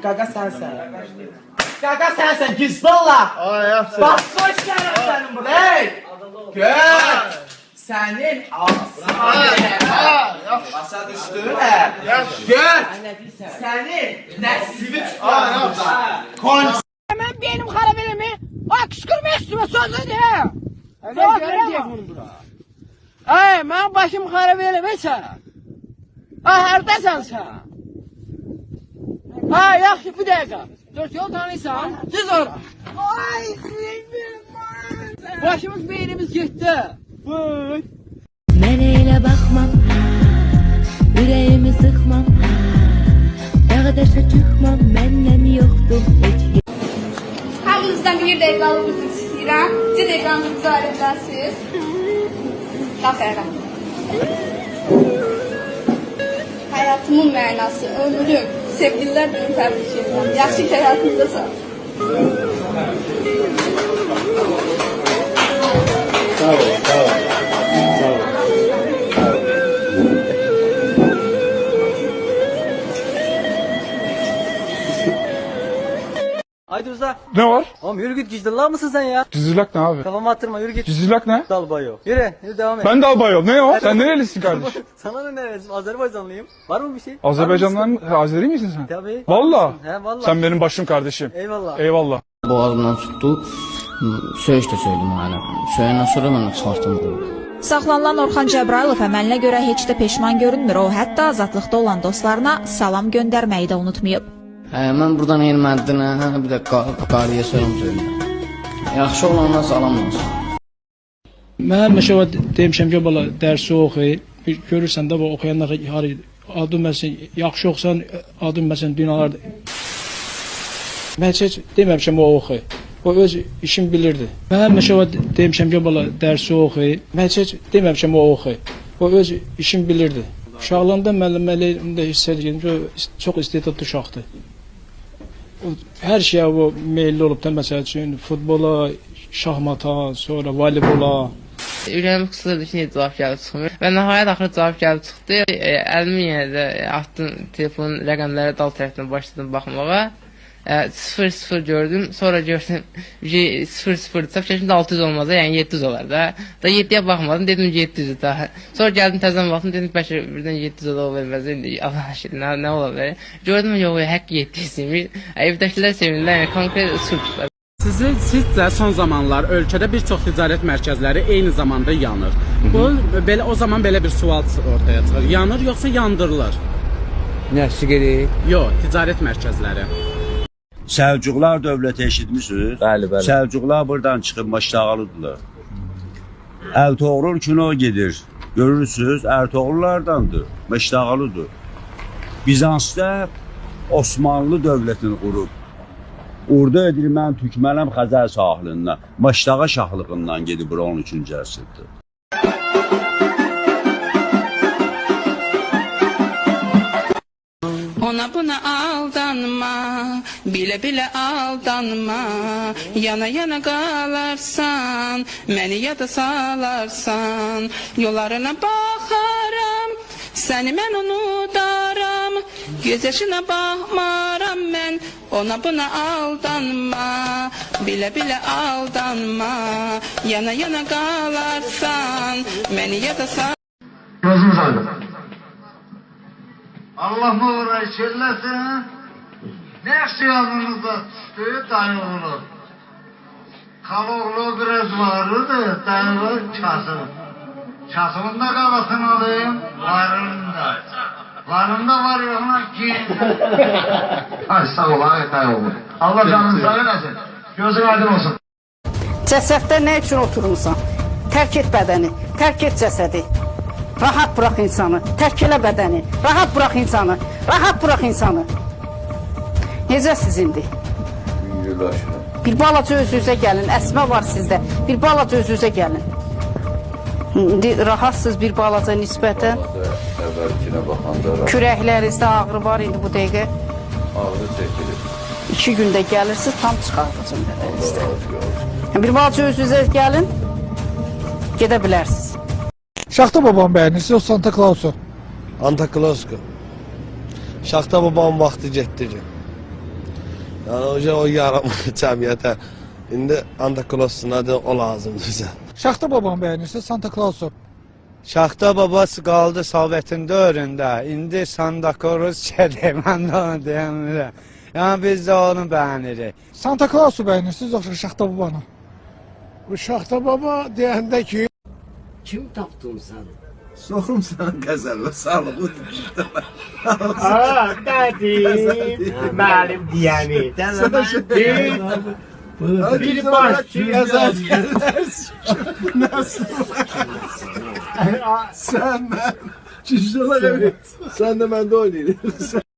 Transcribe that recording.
Qaqa sənsən. Qaqa sənsən, Gizballah. Bax, xoş gələm sənin buraya. Gör. Sənin başa düşdün hə? Gör. Sənin nəsibi tutar. Mən benim xarabeləmi, akışqırma üstümə sözü deyə. Cavab verəm. Ay, mən başım xarabeləmi sən. Hərdasən sən. Ha, yaxşı, bir dəqiqə. Dört yol tanıysan, düz orada. Ay, başımız beynimiz getdi. Buyur. Mən elə baxmam, ürəyimi sıxmam, dağdaşa çıxmam, məndən yoxdur heç. Hamınızdan bir dəqiqalıq üzr istəyirəm. Bir dəqiqanızı ayrılasınız. Aferin. Hayatımın mənası, ömrüm, sevgililer günü təbrik edirəm. Yaxşı ki həyatındasan. Sağ ol. Haydi uza. Ne var? Oğlum yürü git Gizlillah mısın sen ya? Cizilak ne abi? Kafamı attırma yürü git. Cizilak ne? Dalbayo. Yürü devam et. Ben de albayım. Ne o? Sen nerelisin kardeşim? Sana ne neresi? Azerbaycanlıyım. Var mı bir şey? Azerbaycan'dan Azeri misin sen? Tabii. Valla. He valla. Sen benim başım kardeşim. Eyvallah. Eyvallah. Boğazımdan tutdu. Söyüş də söyledim mənə. Söyəndən sonra mən çıxartdım. Saxlanılan Orxan Cəbrayılov əməlinə görə heç də peşman görünmür. O, hətta azadlıqda olan dostlarına salam göndərməyi də unutmayıb. Mən buradan Ermədinə, bir də Qaliyə salam söyləyirəm. Yaxşı olanlar salam olsun. Mən həmişə demişəm ki, bala dərsi oxu. Görürsən də bu oxuyanlar adım məsələn yaxşı oxusan, adım məsələn dünyalarda. Mən heç deməmişəm o oxu. O öz işini bilirdi. Mən həmişə demişəm ki, bala dərsi oxu. Mən heç deməmişəm o oxu. O öz işini bilirdi. Uşaqlığında müəllimlərində hiss edirdim ki, çox istedadlı uşaqdır. Hər şeyə o meyilli olub da, məsəl üçün futbola, şahmata, sonra voleybola. Ürəyim qısırdı ki, necə cavab gəlib çıxmır. Və nəhayət axırı cavab gəlib çıxdı. Əlimi yenə də atdım, telefonun rəqəmlərə dal tərəfdən başladım baxmağa. 0-0 gördüm, sonra gördüm 0-0'dsa şimdi 600 olmaz, yani 700 olar da. Da 7'ye bakmadım, dedim 700 daha. Sonra geldim təzən baktım, dedim bəlkə birden 700 ola bilməz. Allah aşkına ne ola bilər? Gördüm yok, həkk 700'ymiş. Evdəkilər sevindilər, yani konkret sürprizlər. Sizcə son zamanlar ölkədə bir çox ticarət mərkəzləri eyni zamanda yanır. O zaman belə bir sual ortaya çıxır. Yanır yoxsa yandırılır? Nəşi gerek? Yox, ticarət mərkəzləri. Səlcuqlar dövləti eşitmişsiniz? Bəli. Səlcuqlar buradan çıxıb Maştağalıdırlar. Ərtoğrul kino gedir. Görürsünüz, Ərtoğrullardandır. Maştağalıdır. Bizansda Osmanlı dövlətini qurub. Orada edilmən Türkmənəm Xəzər sahilindən, Maştağa şahlığından gedib bura 13-cü əsrdir. Ona buna aldanma, bilə aldanma, yana qalarsan, məni yada salarsan, yollarına baxaram, səni mən unudaram, göz yaşına baxmaram mən, ona buna aldanma, bilə aldanma, yana qalarsan, məni yada salarsan. Gözümüz aydın. Allah mı uğrayı çelləsin, ne yaxşı yanınızda düşdü, dayıoğlu. Xaloğlu biraz varırdı, dayıoğlu kasım. Kasımında qabasını alayım, varında. Varında var yoxuna giyin. Ay sağ ol, ay dayıoğlu. Allah canını sağ eləsin, gözün aydın olsun. Cəsəddə nə üçün oturmuşsan? Tərk et bədəni, tərk et cəsədi. Rahat bırak insanı, terk elə bədəni, rahat bırak insanı, rahat bırak insanı. Necəsiz indi? Bir balaca özünüzə gəlin, əsmə var sizdə, bir balaca özünüzə gəlin. İndi rahatsız bir balaca nisbətən. Kürəklərinizdə ağrı var indi bu dəqiqə. Ağrı çəkilir. 2 gündə gəlirsiniz, tam çıxardacağım bədəninizdə. Bir balaca özünüzə gəlin, gedə bilərsiniz. Şaxta babam beğenirse o Santa Claus'u. Santa Claus'u. Şaxta babamın vaxtı getdi ki. Yəni o yaramır cəmiyyətə. İndi Santa Claus'un adı o lazımdır bizə. Şaxta babamı bəyənirsə Santa Claus'u. Şaxta babası qaldı Sovetin dövründə. İndi Santa Claus çədir, mən də onu deyəmirəm. Yəni biz də onu bəyənirik. Santa Claus'u bəyənirsiniz yoxsa Şaxta babanı? Bu Şaxta baba deyəndə ki, Kim tapdın sən? Soxum sən qəzələ sağlıqlı düşdü. Qədim, məlim deyəni. Bir başçı Sən mən. Cüzdələr evet. Sən də məndə oynayın.